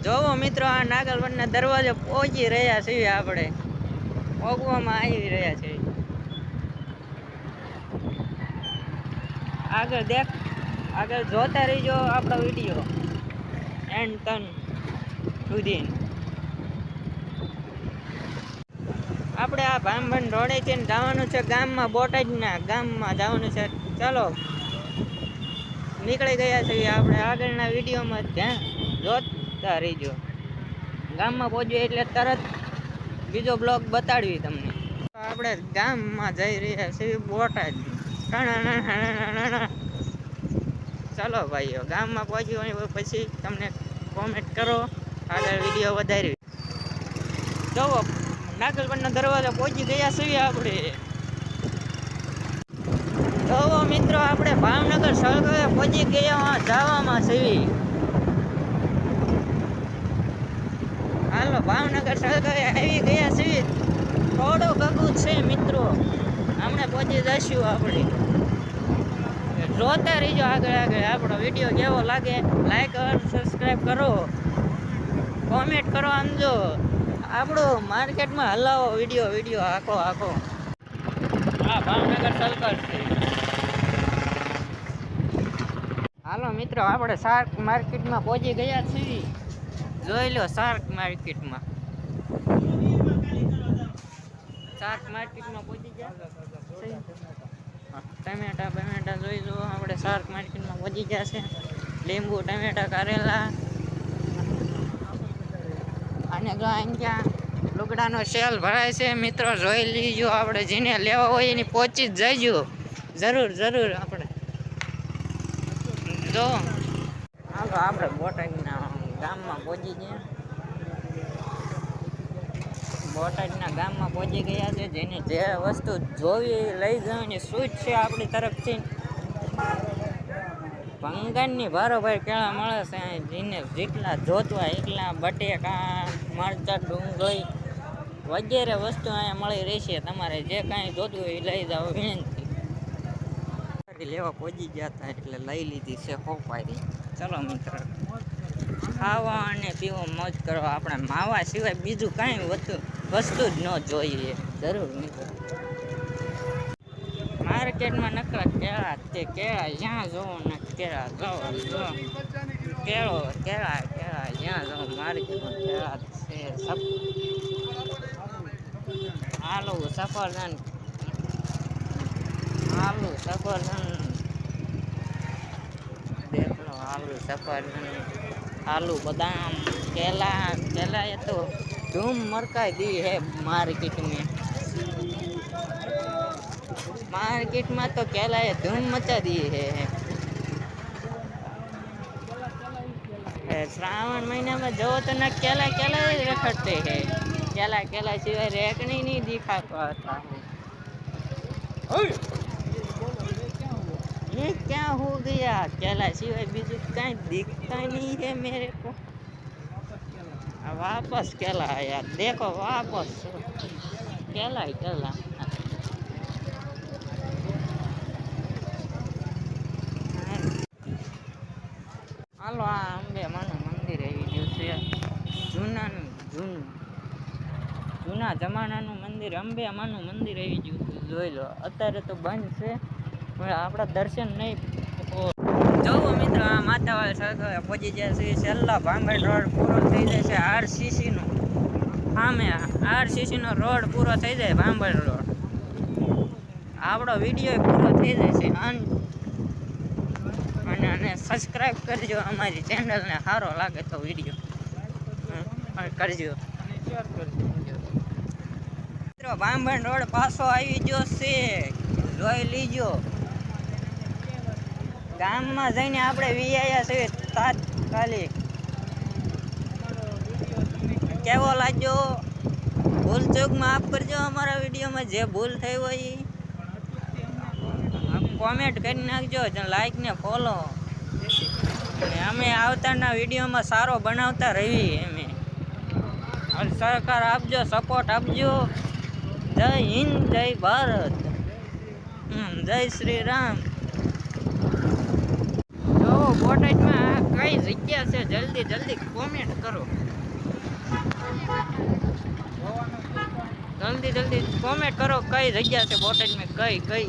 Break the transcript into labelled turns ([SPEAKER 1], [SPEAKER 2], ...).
[SPEAKER 1] જોવો મિત્રો, આ નાગલવનના દરવાજે પહોંચી રહ્યા છીએ. આપણે પહોંચવામાં આવી રહ્યા છીએ. આગળ જોતા રહીજો આપણો વિડીયો એન્ડ તન સુધી. આપણે આ ભામબંધ રોડે છે ને જવાનું છે ગામમાં, બોટાદના ગામમાં જવાનું છે. ચાલો નીકળી ગયા છીએ આપણે. આગળના વિડીયોમાં ધ્યાન જોતા રહીજો. ગામમાં પહોંચ્યું એટલે તરત બીજો બ્લોગ બતાડવી તમને. આપણે ગામમાં જઈ રહ્યા છીએ બોટાદ. ચાલો ભાઈઓ, ગામમાં પહોંચ્યું પછી તમને કોમેન્ટ કરો, આગળ વિડીયો વધારવી. જોવો નાગલબનનો દરવાજો પહોંચી ગયા છીએ આપણે. જોવો મિત્રો, આપણે ભાવનગર સળગવે પહોંચી ગયા જવામાં છીએ. હાલો ભાવનગર સળગવે આવી ગયા છીએ. થોડો ગગું છે મિત્રો, હમણાં પહોંચી જઈશું આપણે. જોતા રહીજો આગળ. આપણો વિડીયો કેવો લાગે લાઈક કરો, સબસ્ક્રાઈબ કરો, કોમેન્ટ કરો. આમ જો આપણો માર્કેટમાં હલાવો વિડીયો આખો હા ભાવનગર સર્કલ છે. હાલો મિત્રો, આપણે શાર્ક માર્કેટમાં પહોંચી ગયા છીએ. જોઈ લો શાર્ક માર્કેટમાં પહોંચી ગયા. ટમેટા જોઈ લો, આપણે શાર્ક માર્કેટમાં પહોંચી ગયા છે. લીંબુ, ટમેટા, કારેલા અને અહીંયા લુગડાનો સેલ ભરાય છે મિત્રો. જોઈ લીજો. આપણે જેને લેવા હોય એની પહોંચી જ જઈજો. જરૂર આપણે જો હાલો આપણે બોટાદના ગામમાં પહોંચી ગયા. બોટાદના ગામમાં પહોંચી ગયા છે. જેને જે વસ્તુ જોવી લઈ જવાની સૂચ છે આપણી તરફથી. ભંગારની ભારોભાર કેળા મળે છે. જેને જેટલા જોતવા એટલા બટેકા, મરચાં, ડુંગળી વગેરે વસ્તુ અહીંયા મળી રહેશે. તમારે જે કાંઈ જોતું હોય એ લઈ જાઓ વિનંતી. લેવા પહોંચી ગયા હતા એટલે લઈ લીધી છે હોપારી. ચલો મિત્ર, ખાવા અને પીવો મોજ કરો. આપણે માવા સિવાય બીજું કાંઈ વસ્તુ જ ન જોઈએ. જરૂર મિત્ર, માર્કેટમાં નકરા કેળા તે કેળા જ્યાં જોવો ને કેળા જો કેળા જ્યાં જોવો માર્કેટમાં કેળા છે. આલુ સફરજન દેખ લો. આલુ સફરજન, आलू बादाम, केला ये तो धूम मरकाई दी है मार्केट में तो केला ये धूम मचा दी है। श्रावण महीना में जो तो न केला ही रखते हैं। केला सिवाय रेकनी नहीं दिखा पाता है। ये क्या हो गया? केला सिवाय बीजू कहीं दिखता नहीं है मेरे को। वापस केला आया, देखो वापस केला ही केला। हालो आ अंबे मानु मंदिर આવી ગયું છે। જૂના જમાનાનું મંદિર અંબે માનું મંદિર આવી ગયું છે। જોઈ લો, અત્યારે તો બંધ છે પણ આપણા દર્શન નહીં। જોવો મિત્રો, આ માતાવાળ સરકાર પહોંચી ગયા છે। છેલ્લા ભાંગડ રોડ પૂરો થઈ જશે આરસીસી નો। સામે આરસીસી નો રોડ પૂરો થઈ જાય, ભાંભળ રોડ। આપણો વિડીયો પૂરો થઈ જશે અને સબસ્ક્રાઈબ કરજો અમારી ચેનલને। સારો લાગે તો વિડીયો કરજો। મિત્રો, ભાંભણ રોડ પાછો આવી ગયો છે, જોઈ લીજો। ગામમાં જઈને આપણે વિયાયા છે તાત્કાલિક। કેવો લાગ્યો? ભૂલ ચૂક માફ કરજો અમારા વિડીયોમાં જે ભૂલ થઈ હોય કોમેન્ટ કરી નાખજો, લાઈક ને ફોલો। અમે આવતાના વિડીયોમાં સારો બનાવતા રહીએ। અમે સહકાર આપજો, સપોર્ટ આપજો। જય હિન્દ, જય ભારત, જય શ્રી રામ। જો બોટાદમાં કઈ જગ્યા છે જલ્દી જલ્દી કોમેન્ટ કરો, જલ્દી જલ્દી કોમેન્ટ કરો કઈ જગ્યા છે બોટાદમાં, કઈ કઈ